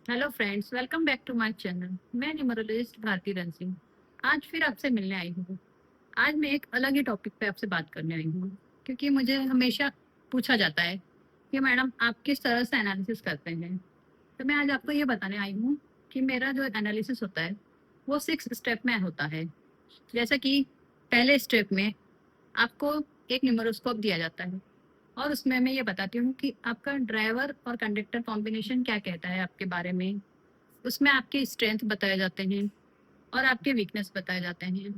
Hello friends, welcome back to my channel. मैं numerologist Bharti रन सिंह आज फिर आपसे मिलने आई हूँ। आज मैं एक अलग ही टॉपिक पे आपसे बात करने आई हूँ, क्योंकि मुझे हमेशा पूछा जाता है कि मैडम आप किस तरह से एनालिसिस करते हैं। तो मैं आज आपको ये बताने आई हूँ कि मेरा जो एनालिसिस होता है वो 6 स्टेप में होता है। जैसे कि पहले स्टेप में आपको एक न्यूमरोस्कोप दिया जाता है और उसमें मैं ये बताती हूँ कि आपका ड्राइवर और कंडक्टर कॉम्बिनेशन क्या कहता है आपके बारे में। उसमें आपके स्ट्रेंथ बताए जाते हैं और आपके वीकनेस बताए जाते हैं,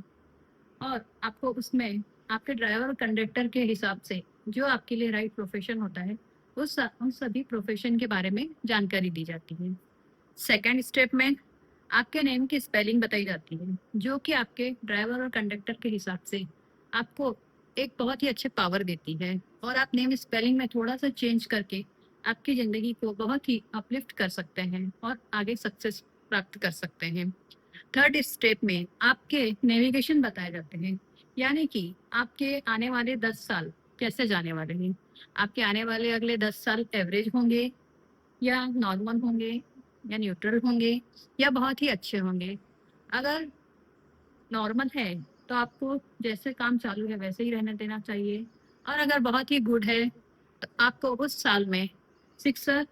और आपको उसमें आपके ड्राइवर और कंडक्टर के हिसाब से जो आपके लिए राइट प्रोफेशन होता है उन सभी प्रोफेशन के बारे में जानकारी दी जाती है। सेकंड स्टेप में आपके नेम की स्पेलिंग बताई जाती है, जो कि आपके ड्राइवर और कंडक्टर के हिसाब से आपको एक बहुत ही अच्छे पावर देती है, और आप नेम स्पेलिंग में थोड़ा सा चेंज करके आपकी ज़िंदगी को बहुत ही अपलिफ्ट कर सकते हैं और आगे सक्सेस प्राप्त कर सकते हैं। थर्ड स्टेप में आपके नेविगेशन बताए जाते हैं, यानी कि आपके आने वाले 10 साल कैसे जाने वाले हैं। आपके आने वाले अगले 10 साल एवरेज होंगे, या नॉर्मल होंगे, या न्यूट्रल होंगे, या बहुत ही अच्छे होंगे। अगर नॉर्मल है तो आपको जैसे काम चालू है वैसे ही रहने देना चाहिए, और अगर बहुत ही गुड है तो आपको उस साल में सिक्सर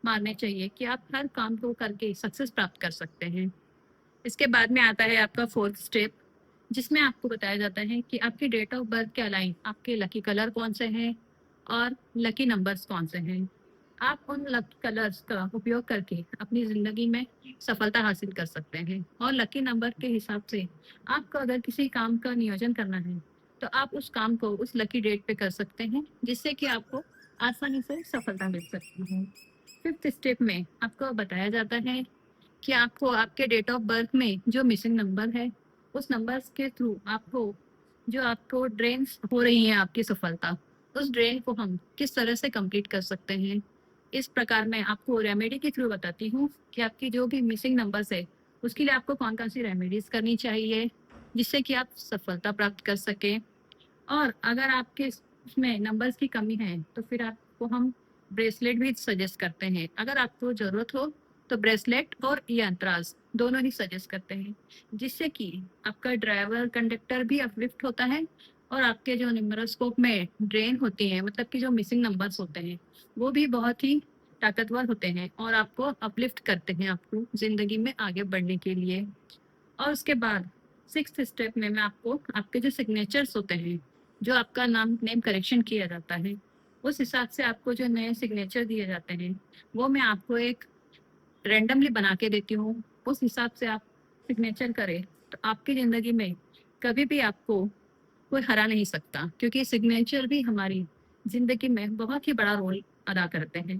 मारने चाहिए कि आप हर काम को करके सक्सेस प्राप्त कर सकते हैं। इसके बाद में आता है आपका फोर्थ स्टेप, जिसमें आपको बताया जाता है कि आपकी डेट ऑफ बर्थ के अलाइन आपके लकी कलर कौन से हैं और लकी नंबर्स कौन से हैं। आप उन लकी कलर्स का उपयोग करके अपनी ज़िंदगी में सफलता हासिल कर सकते हैं, और लकी नंबर के हिसाब से आपको अगर किसी काम का नियोजन करना है तो आप उस काम को उस लकी डेट पे कर सकते हैं, जिससे कि आपको आसानी से सफलता मिल सकती है। फिफ्थ स्टेप में आपको बताया जाता है कि आपको आपके डेट ऑफ बर्थ में जो मिसिंग नंबर है उस नंबर्स के थ्रू आपको जो आपको ड्रेन्स हो रही है आपकी सफलता, उस ड्रेन को हम किस तरह से कंप्लीट कर सकते हैं। इस प्रकार मैं आपको रेमेडी के थ्रू बताती हूँ कि आपकी जो भी मिसिंग नंबर्स है उसके लिए आपको कौन कौन सी रेमेडीज करनी चाहिए, जिससे कि आप सफलता प्राप्त कर सकें। और अगर आपके उसमें नंबर्स की कमी है तो फिर आपको हम ब्रेसलेट भी सजेस्ट करते हैं। अगर आपको ज़रूरत हो तो ब्रेसलेट और ये अंतराज दोनों ही सजेस्ट करते हैं, जिससे कि आपका ड्राइवर कंडक्टर भी अपलिफ्ट होता है, और आपके जो न्यूमरोस्कोप में ड्रेन होती हैं, मतलब कि जो मिसिंग नंबर्स होते हैं, वो भी बहुत ही ताकतवर होते हैं और आपको अपलिफ्ट करते हैं आपको ज़िंदगी में आगे बढ़ने के लिए। और उसके बाद सिक्स्थ स्टेप में मैं आपको आपके जो सिग्नेचर्स होते हैं, जो आपका नेम करेक्शन किया जाता है, उस हिसाब से आपको जो नए सिग्नेचर दिए जाते हैं वो मैं आपको एक रैंडमली बना के देती हूँ। उस हिसाब से आप सिग्नेचर करें तो आपकी ज़िंदगी में कभी भी आपको कोई हरा नहीं सकता, क्योंकि सिग्नेचर भी हमारी ज़िंदगी में बहुत ही बड़ा रोल अदा करते हैं।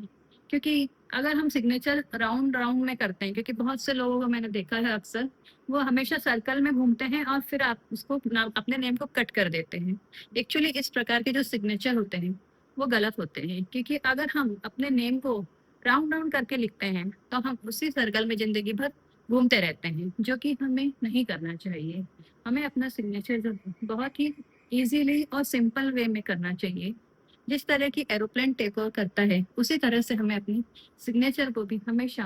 क्योंकि अगर हम सिग्नेचर राउंड राउंड में करते हैं, क्योंकि बहुत से लोगों को मैंने देखा है अक्सर वो हमेशा सर्कल में घूमते हैं और फिर आप उसको अपने नेम को कट कर देते हैं। एक्चुअली इस प्रकार के जो सिग्नेचर होते हैं वो गलत होते हैं, क्योंकि अगर हम अपने नेम को राउंड राउंड करके लिखते हैं तो हम उसी सर्कल में ज़िंदगी भर घूमते रहते हैं, जो कि हमें नहीं करना चाहिए। हमें अपना सिग्नेचर जो बहुत ही इजीली और सिंपल वे में करना चाहिए। जिस तरह की एरोप्लेन टेक ऑफ करता है उसी तरह से हमें अपनी सिग्नेचर को भी हमेशा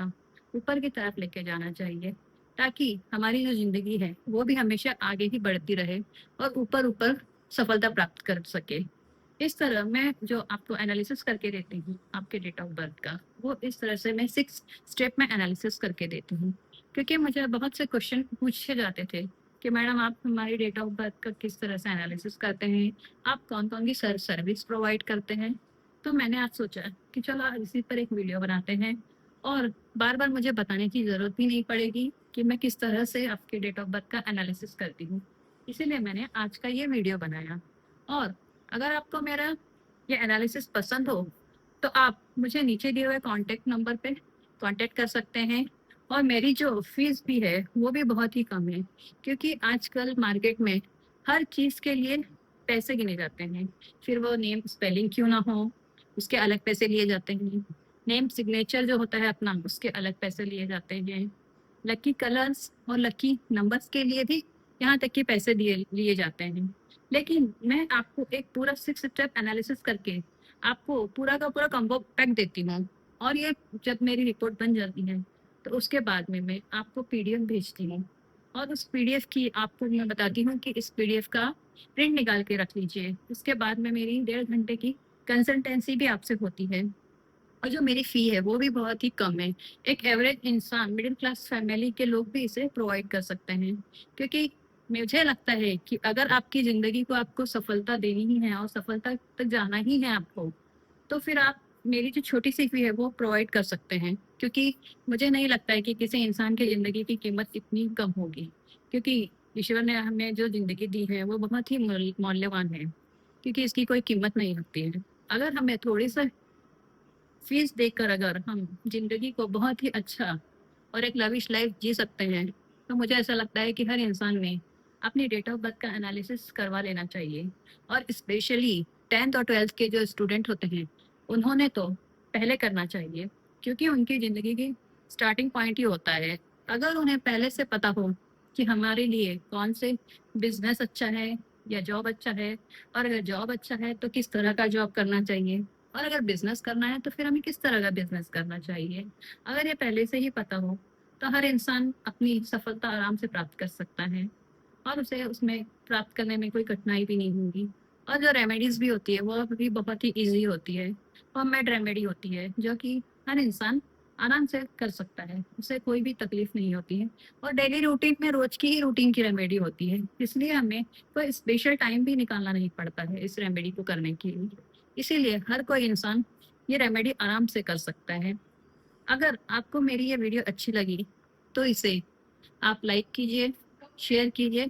ऊपर की तरफ लेके जाना चाहिए, ताकि हमारी जो ज़िंदगी है वो भी हमेशा आगे ही बढ़ती रहे और ऊपर ऊपर सफलता प्राप्त कर सके। इस तरह मैं जो आपको एनालिसिस करके देती हूँ आपके डेट ऑफ बर्थ का, वो इस तरह से मैं 6 स्टेप में एनालिसिस करके देती हूँ। क्योंकि मुझे बहुत से क्वेश्चन पूछे जाते थे कि मैडम आप हमारी डेट ऑफ बर्थ का किस तरह से एनालिसिस करते हैं, आप कौन कौन सी सर्विस प्रोवाइड करते हैं। तो मैंने आज सोचा कि चलो आज इसी पर एक वीडियो बनाते हैं, और बार बार मुझे बताने की ज़रूरत भी नहीं पड़ेगी कि मैं किस तरह से आपके डेट ऑफ बर्थ का एनालिसिस करती हूँ। इसीलिए मैंने आज का ये वीडियो बनाया। और अगर आपको मेरा ये एनालिसिस पसंद हो तो आप मुझे नीचे दिए हुए कॉन्टैक्ट नंबर पे कॉन्टैक्ट कर सकते हैं। और मेरी जो फीस भी है वो भी बहुत ही कम है, क्योंकि आजकल मार्केट में हर चीज़ के लिए पैसे गिने जाते हैं। फिर वो नेम स्पेलिंग क्यों ना हो, उसके अलग पैसे लिए जाते हैं। नेम सिग्नेचर जो होता है अपना, उसके अलग पैसे लिए जाते हैं। लकी कलर्स और लकी नंबर्स के लिए भी यहाँ तक कि पैसे दिए लिए जाते हैं। लेकिन मैं आपको एक पूरा 6 स्टेप एनालिसिस करके आपको पूरा का पूरा कॉम्बो पैक देती हूँ, और ये जब मेरी रिपोर्ट बन जाती है तो उसके बाद में मैं आपको पीडीएफ भेजती हूँ और उस पीडीएफ की आपको मैं बताती हूँ कि इस पीडीएफ का प्रिंट निकाल के रख लीजिए। उसके बाद में मेरी 1.5 घंटे की कंसल्टेंसी भी आपसे होती है और जो मेरी फ़ी है वो भी बहुत ही कम है। एक एवरेज इंसान मिडिल क्लास फैमिली के लोग भी इसे प्रोवाइड कर सकते हैं, क्योंकि मुझे लगता है कि अगर आपकी ज़िंदगी को आपको सफलता देनी ही है और सफलता तक जाना ही है आपको, तो फिर आप मेरी जो छोटी-सी फ़ी है वो प्रोवाइड कर सकते हैं। क्योंकि मुझे नहीं लगता है कि किसी इंसान की ज़िंदगी की कीमत इतनी कम होगी, क्योंकि ईश्वर ने हमें जो ज़िंदगी दी है वो बहुत ही मूल्यवान है, क्योंकि इसकी कोई कीमत नहीं होती है। अगर हमें थोड़ी-सा फीस देकर अगर हम ज़िंदगी को बहुत ही अच्छा और एक लविश लाइफ जी सकते हैं, तो मुझे ऐसा लगता है कि हर इंसान में अपनी डेट ऑफ बर्थ का एनालिसिस करवा लेना चाहिए। और स्पेशली 10th और 12th के जो स्टूडेंट होते हैं, उन्होंने तो पहले करना चाहिए, क्योंकि उनकी ज़िंदगी की स्टार्टिंग पॉइंट ही होता है। अगर उन्हें पहले से पता हो कि हमारे लिए कौन से बिज़नेस अच्छा है या जॉब अच्छा है, और अगर जॉब अच्छा है तो किस तरह का जॉब करना चाहिए, और अगर बिज़नेस करना है तो फिर हमें किस तरह का बिज़नेस करना चाहिए। अगर ये पहले से ही पता हो, तो हर इंसान अपनी सफलता आराम से प्राप्त कर सकता है और उसे उसमें प्राप्त करने में कोई कठिनाई भी नहीं होगी। और जो रेमेडीज़ भी होती है, वो भी बहुत ही ईज़ी होती है। होममेड रेमेडी होती है, जो कि हर इंसान आराम से कर सकता है, उसे कोई भी तकलीफ़ नहीं होती है और डेली रूटीन में रोज़ की ही रूटीन की रेमेडी होती है। इसलिए हमें कोई स्पेशल टाइम भी निकालना नहीं पड़ता है इस रेमेडी को करने के लिए। इसीलिए हर कोई इंसान ये रेमेडी आराम से कर सकता है। अगर आपको मेरी ये वीडियो अच्छी लगी, तो इसे आप लाइक कीजिए, शेयर कीजिए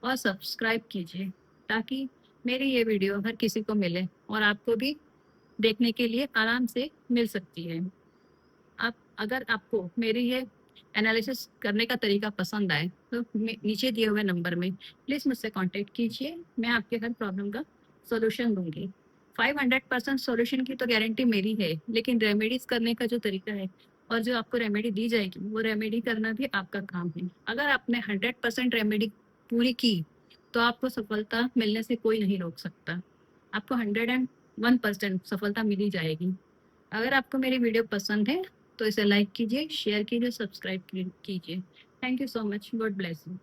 और सब्सक्राइब कीजिए, ताकि मेरी ये वीडियो हर किसी को मिले और आपको भी देखने के लिए आराम से मिल सकती है। आप अगर आपको मेरी ये एनालिसिस करने का तरीका पसंद आए, तो नीचे दिए हुए नंबर में प्लीज़ मुझसे कॉन्टैक्ट कीजिए। मैं आपके हर प्रॉब्लम का सॉल्यूशन दूँगी। 500% सॉल्यूशन की तो गारंटी मेरी है, लेकिन रेमेडीज़ करने का जो तरीका है और जो आपको रेमेडी दी जाएगी, वो रेमेडी करना भी आपका काम है। अगर आपने 100% रेमेडी पूरी की, तो आपको सफलता मिलने से कोई नहीं रोक सकता। आपको 101% सफलता मिल ही जाएगी। अगर आपको मेरी वीडियो पसंद है, तो इसे लाइक कीजिए, शेयर कीजिए, सब्सक्राइब कीजिए। Thank you so much. God bless you.